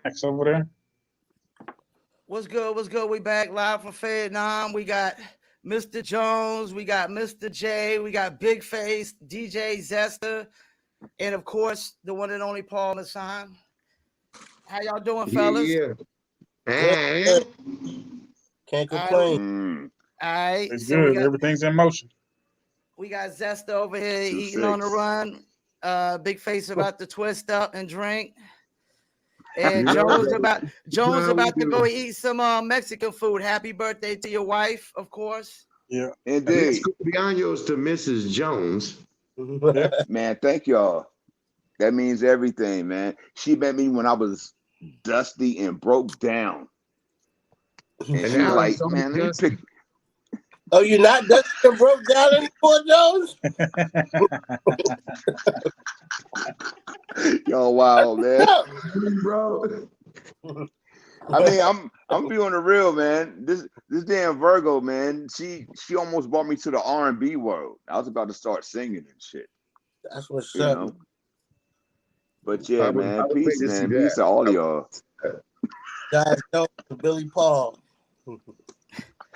Max over there. What's good? What's good? We back live from Fayettenam. We got Mr. Jones. We got Mr. J. We got Big Face, DJ Zesta, and of course the one and only Paul Hassan. How y'all doing, fellas? Yeah. Good. And Can't All right. complain. All right. It's So we good. got Everything's in motion. Zesta over here eating on the 2-6. run. Big Face about to twist up and drink. And You know, Jones how we about to do. go eat some Mexican food. Happy birthday to your wife, of course. Yeah. Let's Indeed. go Cumpleaños to Mrs. Jones. Yeah. Man, thank y'all. That means everything, man. She met me when I was dusty and broke down. And And she was now like, it's all man, let me dusty. pick. Oh, you're not Dustin broke down anymore, Jones? Yo, wow, man. No. Bro. I mean, I'm feeling the real, man. This damn Virgo, man. She almost brought me to the R&B world. I was about to start singing and shit, That's what's you up. know. But yeah, man, I would peace, pay to see man. Peace to that. all of y'all. Guys, Jones and Billy Paul.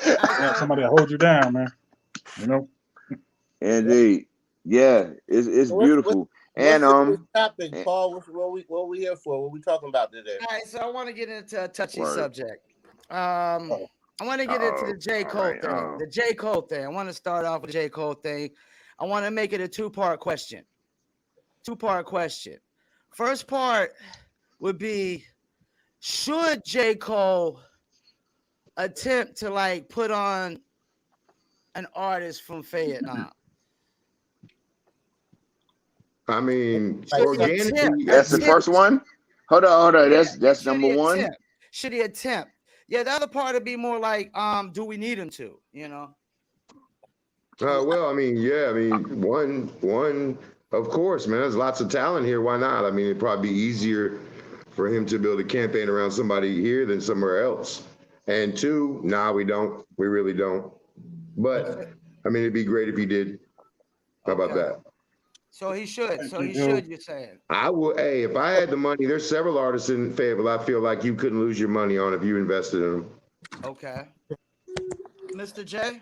Yeah, somebody to hold you down, man. You know. Indeed. Yeah, it's So what's beautiful. today's And topic, Paul? What we here for? What we talking about today? All right, so I want to get into a touchy word. subject. I want to get into the J. All Cole right. thing. The J. Cole thing. I want to start off with the J. Cole thing. I want to make it a two-part question. First part would be, should J. Cole attempt to like put on an artist from Fayettenam? I mean, Like, organically, That's the first one. Hold on. Yeah, That's should number he one. attempt? Should he attempt? Yeah, the other part would be more like, do we need him to? well, I mean, yeah, I mean, one, of course, man. There's lots of talent here. Why not? I mean, it'd probably be easier for him to build a campaign around somebody here than somewhere else. And two, nah, we don't. We really don't. But I mean, it'd be great if he did. How about Okay. that? So he should. You're saying. I would. Hey, if I had the money, there's several artists in Fayetteville I feel like you couldn't lose your money on if you invested in them. Okay. Mr. J?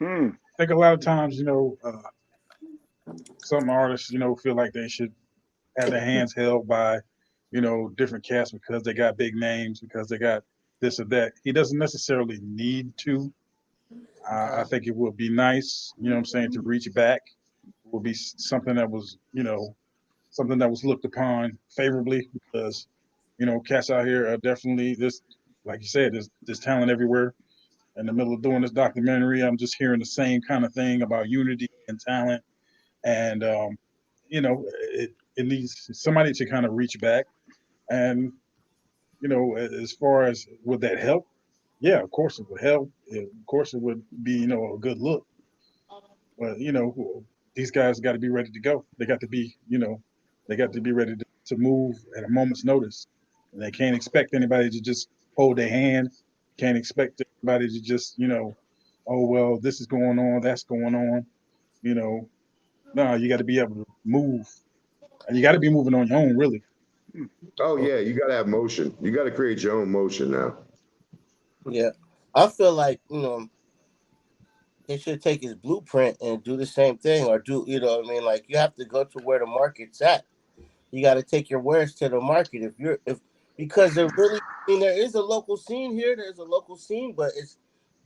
I think a lot of times, some artists, feel like they should have their hands held by, different cats because they got big names, because they got this or that. He doesn't necessarily need to. I think it would be nice, to reach back. It would be something that was, something that was looked upon favorably because, cats out here are definitely this, like you said, there's talent everywhere. In the middle of doing this documentary, I'm just hearing the same kind of thing about unity and talent. And, it needs somebody to kind of reach back. And, as far as would that help? Yeah, of course it would help. Of course it would be, a good look. But, these guys got to be ready to go. They got to be, they got to be ready to move at a moment's notice. And they can't expect anybody to just hold their hand. Can't expect everybody to just, oh, well, this is going on, that's going on. No, you got to be able to move. And you got to be moving on your own, really. Oh yeah, you got to have motion. You got to create your own motion now. Yeah, I feel like they should take his blueprint and do the same thing, or do what I mean? Like you have to go to where the market's at. You got to take your wares to the market. Because there really, there is a local scene here. There's a local scene, but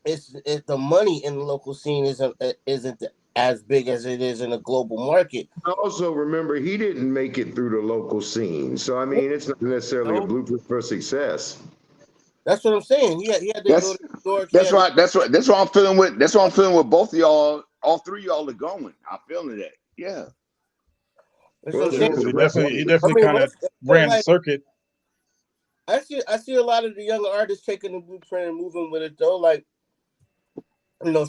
it's the money in the local scene isn't as big as it is in a global market. Also, remember he didn't make it through the local scene, so I mean, it's not necessarily a blueprint for success. That's what I'm saying. He had to go to New York. That's what I'm feeling with. That's what I'm feeling with both of y'all. All three of y'all are going. I'm feeling that. Yeah. That's what I'm saying. He definitely kind of ran the circuit. I see a lot of the younger artists taking the blueprint and moving with it though. Like,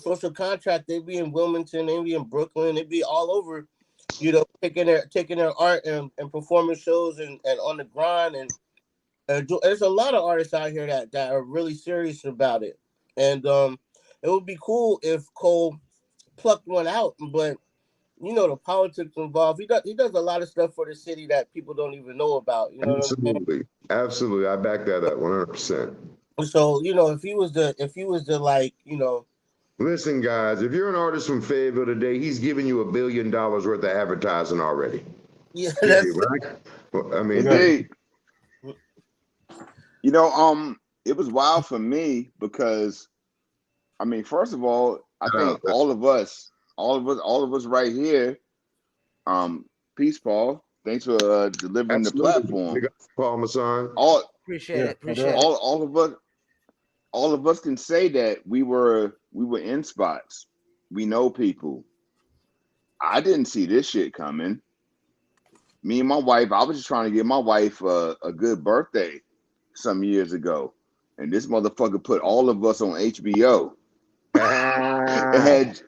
Social Contract, they be in Wilmington, they be in Brooklyn, they be all over, taking their art and performing shows and on the grind and there's a lot of artists out here that are really serious about it. And it would be cool if Cole plucked one out, but the politics involved. He does a lot of stuff for the city that people don't even know about. You know what I'm saying? Absolutely. I back that up 100%. So if he was the like Listen, guys, if you're an artist from Fayetteville today, he's giving you $1 billion worth of advertising already. yeah, Period, right? Well, I mean, Indeed. It was wild for me because, I mean, first of all, I think all of us right here, peace, Paul. Thanks for delivering the platform. Paul Masson. Appreciate it. All of us can say that we were in spots. We know people. I didn't see this shit coming. Me and my wife, I was just trying to give my wife a good birthday some years ago, and this motherfucker put all of us on HBO. and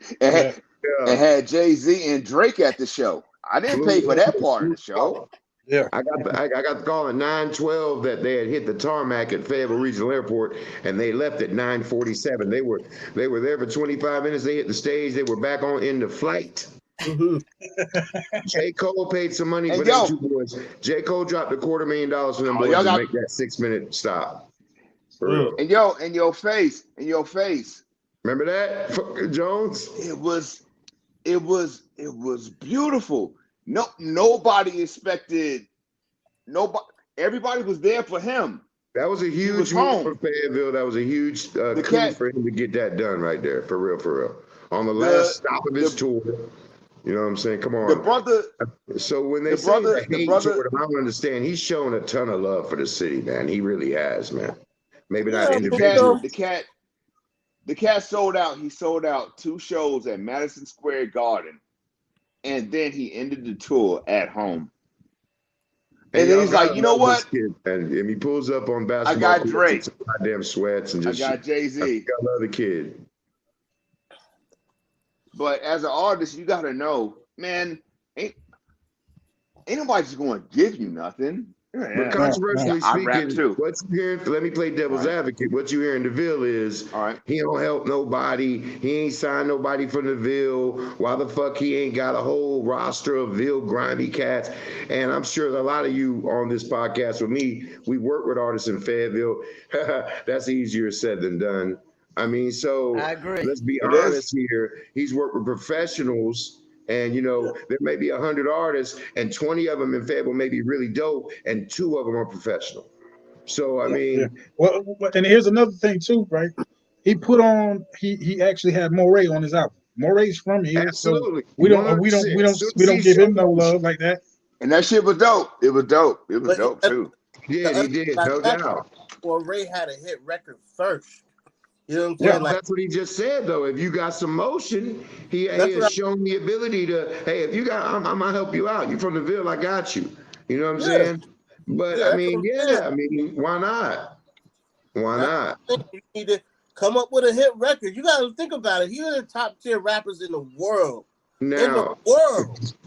had Jay-Z and Drake at the show. I didn't pay for that part of the show. Yeah, I got the call at 9:12 that they had hit the tarmac at Fayetteville Regional Airport, and they left at 9:47. They were there for 25 minutes. They hit the stage. They were back on in the flight. J. Cole paid some money for them two boys. J. Cole dropped $250,000 for them boys to make that 6-minute stop. For real. And your face. Remember that, Jones? It was beautiful. Nobody expected. Everybody was there for him. That was a huge move for Fayetteville. That was a huge coup for him to get that done right there. For real. On the last stop of his tour. You know what I'm saying? Come on. The brother. So when they say the hate toward him, I don't understand. He's shown a ton of love for the city, man. He really has, man. Maybe not individually. The cat sold out. He sold out 2 shows at Madison Square Garden, and then he ended the tour at home. And then he's like, you know what? And he pulls up on basketball. I got Drake. Goddamn sweats and just. I got Jay-Z. I love the kid. But as an artist, you got to know, man, ain't nobody just going to give you nothing. But controversially speaking, what you hearing? Let me play devil's advocate. What you hear in the Ville is he don't help nobody. He ain't signed nobody from the Ville. Why the fuck he ain't got a whole roster of Ville grimy cats? And I'm sure a lot of you on this podcast with me, we work with artists in Fayetteville. That's easier said than done. I mean, so I agree. Let's be honest here. He's worked with professionals. And, there may be 100 artists and 20 of them in Fayetteville may be really dope and 2 of them are professional. So, I mean. Yeah. Well, and here's another thing too, right? He put on, he actually had Moray on his album. Moray's from here. Absolutely. So we don't give him no love like that. And that shit was dope. It was dope. It was dope too. Yeah, he did, no doubt. Well, Ray had a hit record first. You know what I'm saying? Well, that's what he just said, though. If you got some motion, he has shown the ability to, hey, if you got, I'm going to help you out. You from the Ville, I got you. You know what I'm saying? But, I mean, why not? Why not? You need to come up with a hit record. You got to think about it. He's one of the top tier rappers in the world. Now,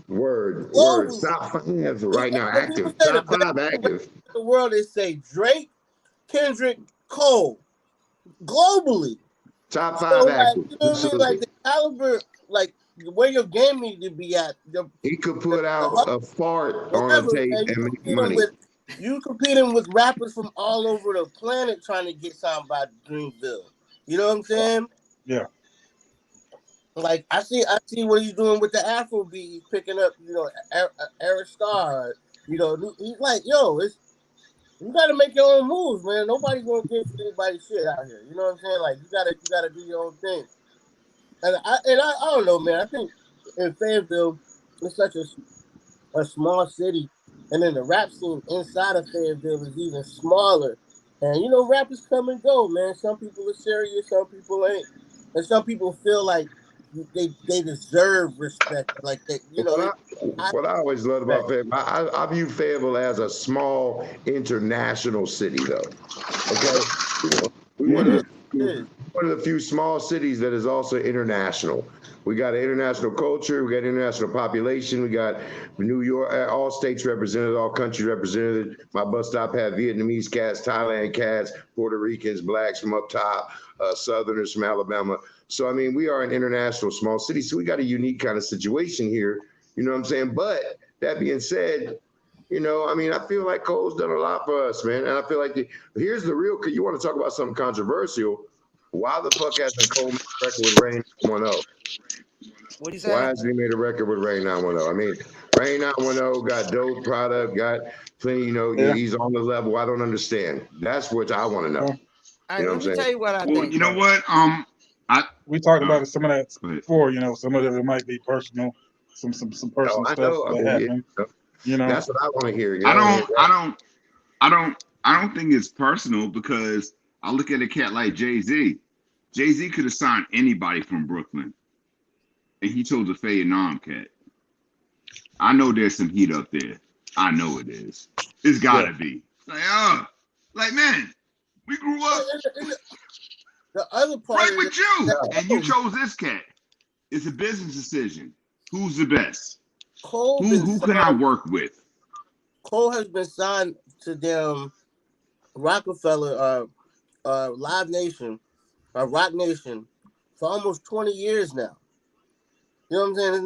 Word. Top 5 right now, active. Top 5 active. In the world, they say Drake, Kendrick, Cole. Globally, top 5 active. You know what I mean? Like the caliber, like where your game need to be at. He could put out a fart on a tape and make money. You competing with rappers from all over the planet trying to get signed by Dreamville. You know what I'm saying? Yeah. Like I see what he's doing with the Afrobeat. He's picking up, Eric Starr. He's like, you gotta make your own moves, man. Nobody's gonna give anybody shit out here. You know what I'm saying? Like you gotta do your own thing. And I don't know, man. I think in Fayetteville, it's such a small city, and then the rap scene inside of Fayetteville is even smaller. And rappers come and go, man. Some people are serious, some people ain't, and some people feel like they deserve respect, like that. What I always loved about Fayetteville, I view Fayetteville as a small international city, though. Okay, we're one of the few small cities that is also international. We got an international culture. We got international population. We got New York, all states represented, all countries represented. My bus stop had Vietnamese cats, Thailand cats, Puerto Ricans, blacks from up top, Southerners from Alabama. So, I mean, we are an international small city. So we got a unique kind of situation here. You know what I'm saying? But that being said, you know, I mean, I feel like Cole's done a lot for us, man. And I feel like here's the real, you want to talk about something controversial. Why the fuck hasn't Cole made a record with Rain 910? What do you Why say? hasn't he made a record with Rain 910? I mean, Rain 910 got dope product, got plenty, you know, Yeah. he's on the level. I don't understand. That's what I want to know. All right, You know let what I'm me saying? tell you what I Well, think. you know though. what? We talked about some of that Go ahead. before. You know, some of it might be personal, some No, personal I stuff know. I that mean, happened. yeah, You know, that's what I want to hear. You I know, don't, I don't, I don't, I don't think it's personal because I look at a cat like Jay-Z. Jay-Z could have signed anybody from Brooklyn, and he chose a Fayettenam cat. I know there's some heat up there. I know it is. It's gotta be. Like man, we grew up The other part right is with you, that and you chose this cat. It's a business decision. Who's the best? Cole Who can I work with? Cole has been signed to them Rockefeller Live Nation Rock Nation for almost 20 years now. You know what I'm saying? It's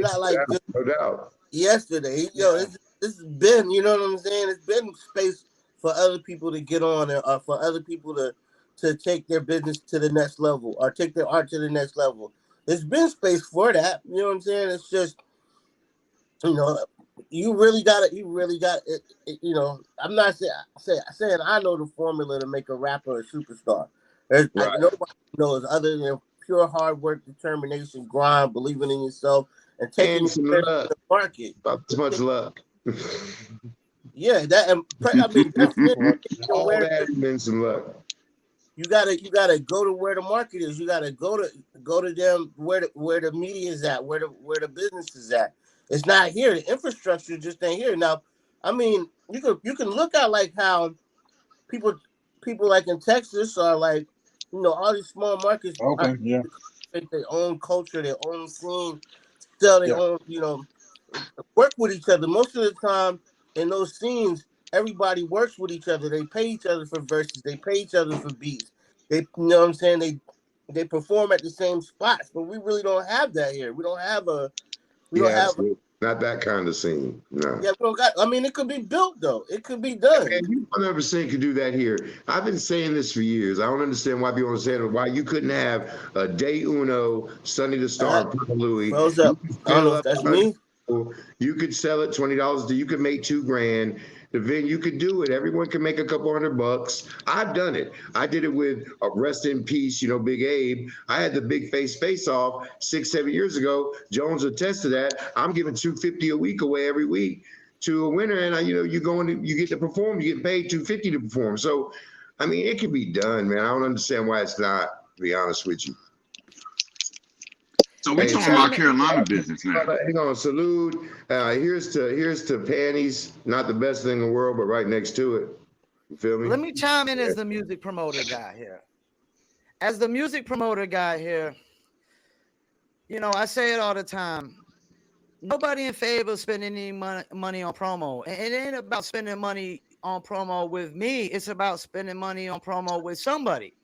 not like yeah, just no doubt. yesterday. It's been, you know what I'm saying? It's been space for other people to get on or for other people to take their business to the next level or take their art to the next level. There's been space for that. You know what I'm saying? It's just, you know, you really got it. You know, I'm not saying I know the formula to make a rapper a superstar. Right. Nobody knows other than pure hard work, determination, grind, believing in yourself, and taking And some your luck. the market. About as much luck. Yeah, I mean definitely All where that and then some luck. you gotta go to where the market is. You gotta go to them where the media is at, where the business is at. It's not here. The infrastructure just ain't here. Now, I mean, you can look at like how people like in Texas are like, you know, all these small markets okay, yeah, create their own culture, their own scene, sell their yeah, own, you know, work with each other. Most of the time in those scenes, everybody works with each other. They pay each other for verses. They pay each other for beats. You know what I'm saying? They perform at the same spots, but we really don't have that here. We don't have Yeah, it's not that kind of scene. No. yeah, we don't got. I mean, it could be built though. It could be done. Man, you 100% could do that here. I've been saying this for years. I don't understand why people don't say it. Why you couldn't have a Day Uno, Sunny the Star, and Papa Louie. Froze up. I don't know if that's me. You could sell it $20. You could make $2,000. The venue, you could do it. Everyone can make a couple $100. I've done it. I did it with Rest in Peace, you know, Big Abe. I had the Big Face Off 6-7 years ago. Jones attest to that. I'm giving $250 a week away every week to a winner, and you know, you get to perform. You get paid $250 to perform. So, I mean, it can be done, man. I don't understand why it's not. To be honest with you. So we talking about Carolina business now. Hang on, salute. Here's to panties. Not the best thing in the world, but right next to it. You feel me? Let me chime in as the music promoter guy here. As the music promoter guy here, you know, I say it all the time. Nobody in favor of spending any money on promo. And it ain't about spending money on promo with me. It's about spending money on promo with somebody.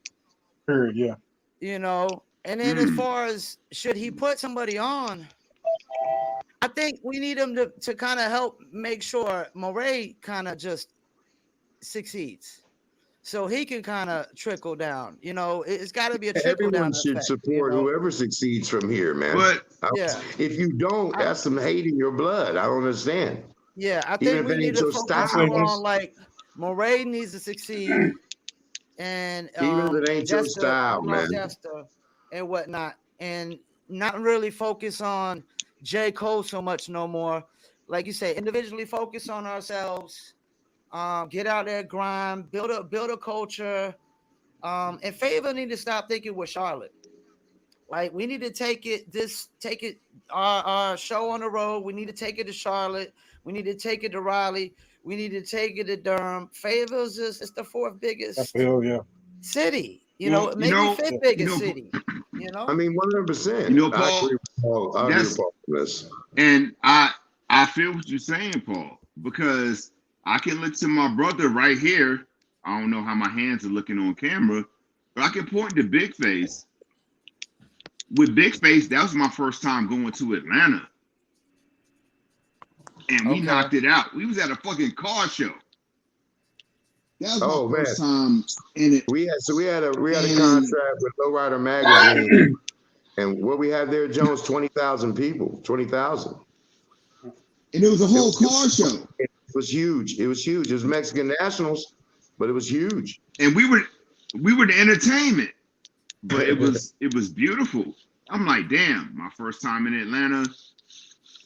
period, yeah. You know, and then as far as should he put somebody on, I think we need him to kind of help make sure Moray kind of just succeeds. So he can kind of trickle down. You know, it's got to be a trickle down Everyone should effect, support you know? whoever succeeds from here, man. But yeah, If you don't, that's some hate in your blood. I don't understand. yeah, I Even think if we it need ain't to your focus style. more on like Moray needs to succeed, and Even if it ain't your Jester, style, man. Jester, and whatnot, and not really focus on J. Cole so much no more. Like you say, individually focus on ourselves. Get out there, grind, build a culture. And Favor need to stop thinking with Charlotte. Like we need to take it our show on the road. We need to take it to Charlotte. We need to take it to Raleigh. We need to take it to Durham. Fayetteville's it's the fourth I biggest feel, yeah. city. You know, maybe fifth biggest Paul, city. You know, I mean, 100%. you know, I Paul, agree with Paul. I agree with Paul on this. and I feel what you're saying, Paul, because I can look to my brother right here. I don't know how my hands are looking on camera, but I can point to Big Face. With Big Face, that was my first time going to Atlanta, and we knocked it out. We was at a fucking car show. That was my first time in it. We had a contract with Lowrider Magazine, and what we had there, Jones, 20,000 people, 20,000. And it was a whole car show. It was huge. It was huge. It was Mexican Nationals, but it was huge. And we were the entertainment, but it was beautiful. I'm like, damn, my first time in Atlanta.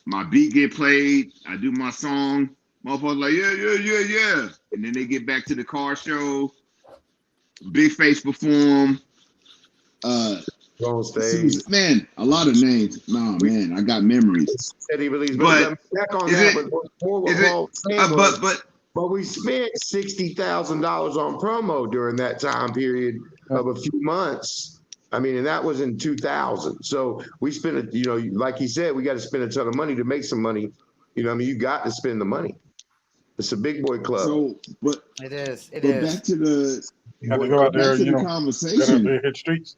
My beat get played. I do my song. Motherfuckers like, yeah. And then they get back to the car show. Big Face perform. On stage. Man, a lot of names. No, man, I got memories. Said he released, but back on that. But we spent $60,000 on promo during that time period of a few months. I mean, and that was in 2000. So we spent, like he said, we got to spend a ton of money to make some money. You know, I mean, you got to spend the money. It's a big boy club. So, but it is. Back to the, you have to go out there, the conversation. Hit streets.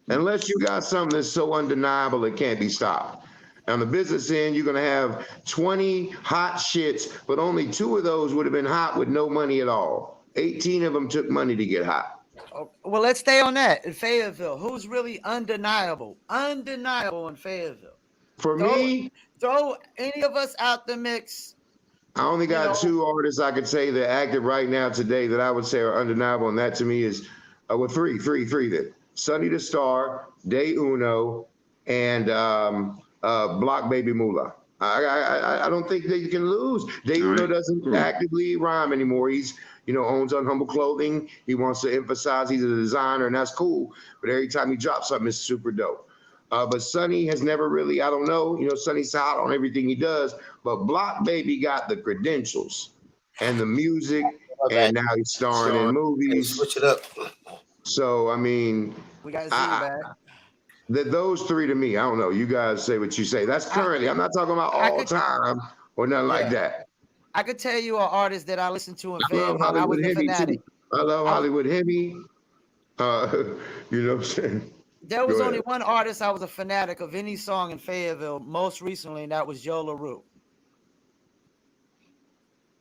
Unless you got something that's so undeniable it can't be stopped. On the business end, you're going to have 20 hot shits, but only 2 of those would have been hot with no money at all. 18 of them took money to get hot. Well, let's stay on that. In Fayetteville, who's really undeniable? Undeniable in Fayetteville. For me, throw any of us out the mix. I only got 2 artists I could say that active right now today that I would say are undeniable, and that to me is three then. Sonny the Star, Day Uno, and Block Baby Moolah. I don't think they can lose. Day Uno doesn't actively rhyme anymore. He's owns Unhumble Clothing. He wants to emphasize he's a designer, and that's cool. But every time he drops something, it's super dope. But Sonny has never really, I don't know, Sonny's hot on everything he does, but Block Baby got the credentials and the music, and now he's starring in movies. Switch it up. So, I mean, we got to see that. Those 3 to me, I don't know. You guys say what you say. That's currently. I'm not talking about all time or nothing like that. I could tell you an artist that I listen to in I love Hollywood Hemi too. I love Hollywood Hemi. You know what I'm saying? There was only one artist I was a fanatic of any song in Fayetteville most recently, and that was Yo LaRue.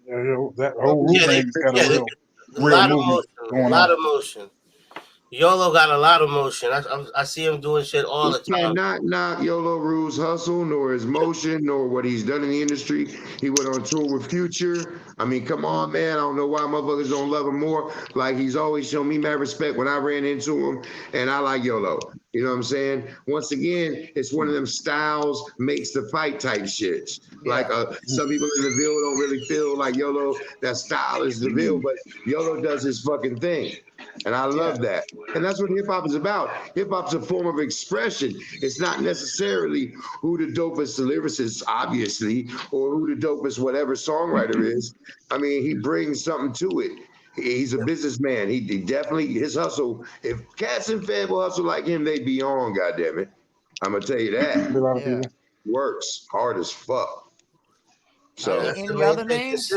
Yeah, that whole Rue thing's got a lot of motion. YOLO got a lot of motion. I see him doing shit all the time. Cannot knock YOLO Rue's hustle, nor his motion, nor what he's done in the industry. He went on tour with Future. I mean, come on, man. I don't know why motherfuckers don't love him more. Like, he's always shown me mad respect when I ran into him, and I like YOLO. You know what I'm saying? Once again, it's one of them styles makes the fight type shits. Like some people in the Ville don't really feel like YOLO, that style is the Ville, but YOLO does his fucking thing. And I love that. And that's what hip hop is about. Hip hop's a form of expression. It's not necessarily who the dopest lyricist, obviously, or who the dopest whatever songwriter is. I mean, he brings something to it. He's a businessman. He definitely, his hustle, if cats in Fayetteville hustle like him, they be on, goddammit. I'm going to tell you that. Works hard as fuck. So any other names?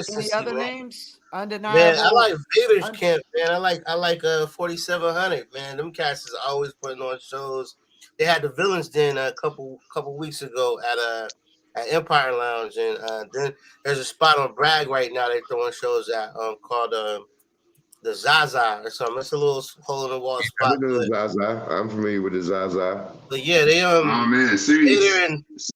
Undeniable. Man, I like Vader's Camp, man. I like 4700, man. Them cats is always putting on shows. They had the Villains Den a couple weeks ago at Empire Lounge, and then there's a spot on Bragg right now they're throwing shows at called the Zaza or something. It's a little hole in the wall spot. I know the Zaza. I'm familiar with the Zaza. But yeah, they oh man, serious.